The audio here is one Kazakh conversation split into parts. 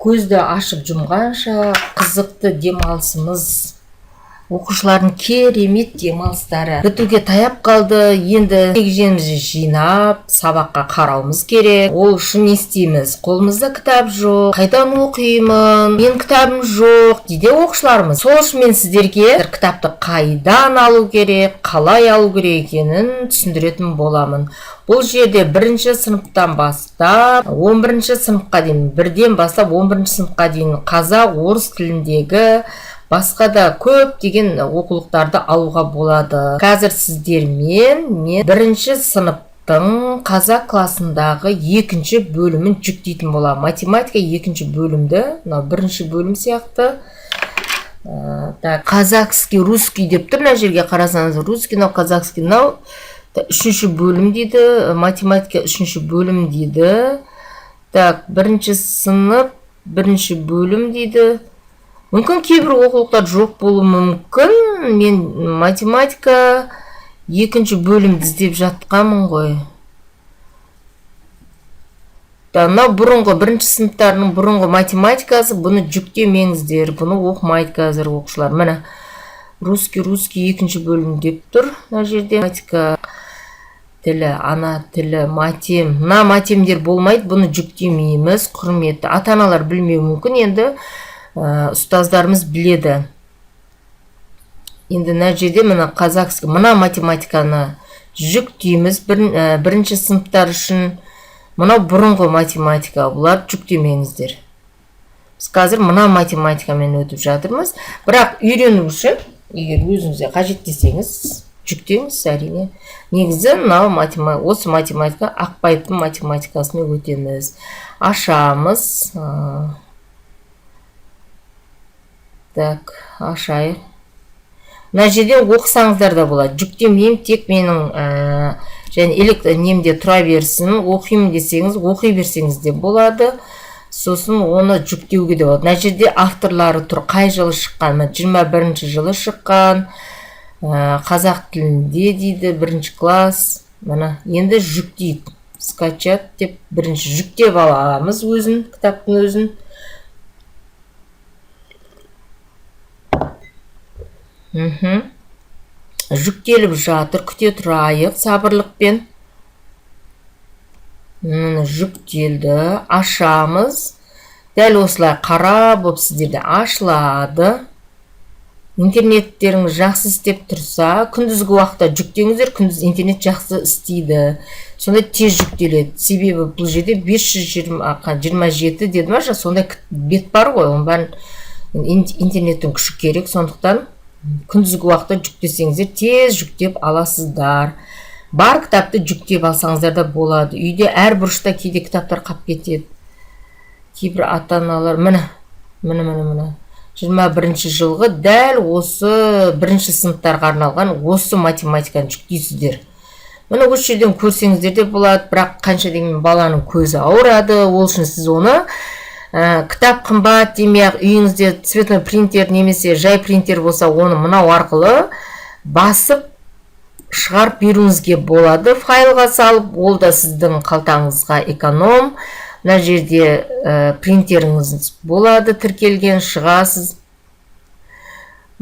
көзді ашып жұмғанша қызықты демалысымыз, оқушылардың керемет демалыстары бітуге таяп қалды. Енді ережемізді жинап, сабаққа қарауымыз керек. Ол үшін не істейміз? Қолымызда кітап жоқ, қайдан оқимын? Мен кітабым жоқ дейді оқушыларымыз. Сол үшін мен сіздерге кітапты қайдан алу керек, қалай алу керек екенін түсіндіретін боламын. Бұл жерде 1-ші сыныптан бастап 11-ші сыныпқа дейін, 1-ден бастап 11-ші сыныпқа дейін қазақ, орыс тіліндегі басқа да көп деген оқулықтарды алуға болады. Қазір сіздермен мен 1-ші сыныптың қазақ класындағы 2-ші бөлімін жүктейтін боламын. Математика 2-ші бөлімді, мынау 1-ші бөлім сияқты. Казахский, русский деп тұр, мына жерге қарасаңыз, русский, мынау казахский, мынау 3-ші бөлім дейді, математика 3-ші бөлім дейді. Так, 1-ші сынып 1-ші бөлім дейді. Мүмкін кейбір оқулықтар жоқ болуы мүмкін. Мен математика 2-ші бөлімді іздеп жатқанмын ғой. Мынау бұрынғы 1-ші сыныптарының бұрынғы математикасы, бұны жүктемеңіздер, бұны оқымайды қазір оқушылар. Міне русский 2-ші бөлім деп тұр. Мына жерде математика тілі, ана тілі, матем. Мына матемдер болмайды, бұны жүктемейміз. Құрметті ата-аналар білмеуі мүмкін, енді ұстаздарымыз біледі. Енді мына жерде мына казахский, мына математиканы жүктейміз 1-ші сыныптар үшін. Мынау бұрынғы математика, бұлар жүктемеңіздер. Біз қазір мына математикамен өтіп жатырмыз. Бірақ үйрену үшін, егер өзіңізге қажет десеңіз, жүктеңіз әрине. Негізі мынау осы математика, Ақпаевтың математикасына өтеміз. Ашамыз. Так, ашайық. Мына жерде оқысаңыздар да болады. Жүктемеймін, тек менің және немде тұра берсін, оқимын десеңіз, оқи берсеңіз де болады. Сосын оны жүктеуге де болады. Мына жерде авторлары тұр, қай жылы шыққан? 21-ші жылы шыққан. Қазақ тілінде дейді, 1-ші класс. Мына енді жүктейік. Скачать деп 1-ші жүктеп аламыз өзін, кітаптың өзін. Жүктеліп жатыр, күте тұрайық сабырлықпен. Жүктелді, ашамыз. Дәл осылай қара болып сіздерде ашылады. Интернеттеріңіз жақсы істеп тұрса, күндізгі уақытта жүктеңіздер, күндіз интернет жақсы істейді. Сонда тез жүктеледі. Себебі бұл жерде 527 деді ма, сондай бет бар ғой, оның бәрін интернеттің күші керек, сондықтан күндізгі уақытта жүктесеңіздер, тез жүктеп аласыздар. Бар кітапты жүктеп алсаңыздар да болады. Үйде әр бұрышта кейде кітаптар қап кетеді. Кейбір ата-аналар, міне 21-ші жылғы дәл осы 1-ші сыныптарға арналған осы математиканы жүктейсіздер. Міне осы жерден көрсеңіздер де болады, бірақ қанша дегенмен баланың көзі ауырады, ол үшін сіз оны кітап қымбат демей-ақ үйіңізде цветной принтер немесе жай принтер болса, оны мынау арқылы басып шығарып беруіңізге болады. Файлға салып, ол да сіздің қалтаңызға эконом. Мына жерде принтеріңіз болады, тіркелген, шығасыз.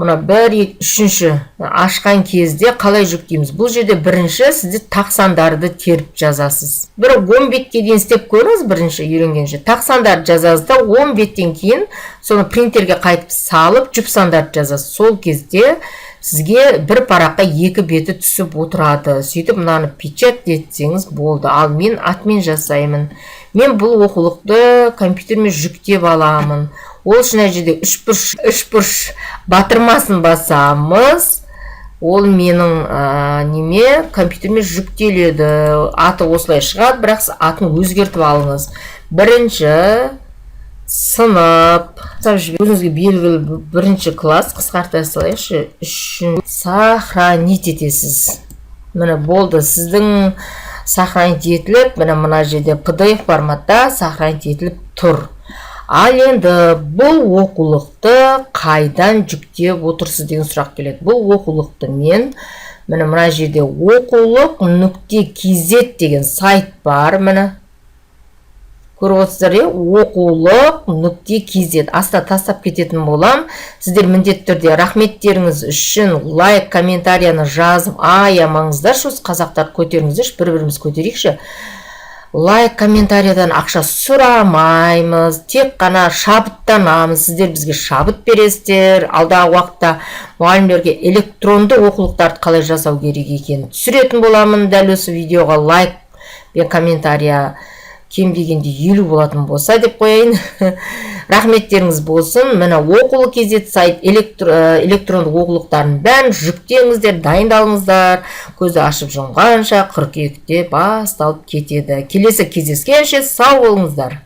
Мына 1, 3-ші ашқан кезде қалай жүктейміз? Бұл жерде 1-ші сізде тақсандарды теріп жазасыз. Бір 10 бетке дейін істеп көріңіз, 1-ші үйренгенше. Тақсандарды жазасыз да, 10 беттен кейін соны принтерге қайтып салып, жүпсандарды жазасыз. Сол кезде сізге бір параққа 2 беті түсіп отырады. Сөйтіп мынаны печат етсеңіз болды. Ал мен атмен жасаймын. Мен бұл оқулықты компьютермен жүктеп аламын. Ол үшін жерде 3 бұрыш батырмасын басамыз. Ол менің компьютермен жүктеледі. Аты осылай шығады, бірақ атын өзгертіп алыңыз. 1-ші сынып. Өзіңізге белгілі 1-ші класс, қысқарта салайықшы, 3-ші сохранить етесіз. Міне болды, сіздің сохранить етіліп, мына жерде PDF форматта сохранить етіліп тұр. Ал енді бұл оқулықты қайдан жүктеп отырсыз деген сұрақ келеді. Бұл оқулықты мен мына жерде оқулық.kz деген сайт бар, міне көріп отырсыздар оқулық.kz аста тастап кететін болам. Сіздер міндетті түрде рахметтеріңіз үшін лайк, комментарияны жазып аямаңыздаршы, қазақтар көтеріңіздерші, бір-біріміз көтерейікші. Лайк, комментариядан ақша сұрамаймыз, тек қана шабыттанамыз. Сіздер бізге шабыт бересіздер. Алдағы уақытта мұғалімдерге электронды оқулықтарды қалай жасау керек екенін түсіретін боламын. Дәл осы видеоға лайк пен комментария кем дегенде 50 болатын болса деп қояйын. Рахметтеріңіз болсын. Міне оқулық.kz сайт электронды оқулықтарын бәрін жүктеңіздер, дайындалыңыздар. Көзді ашып жұмғанша қыркүйекте басталып кетеді. Келесі кездескенше сау болыңыздар.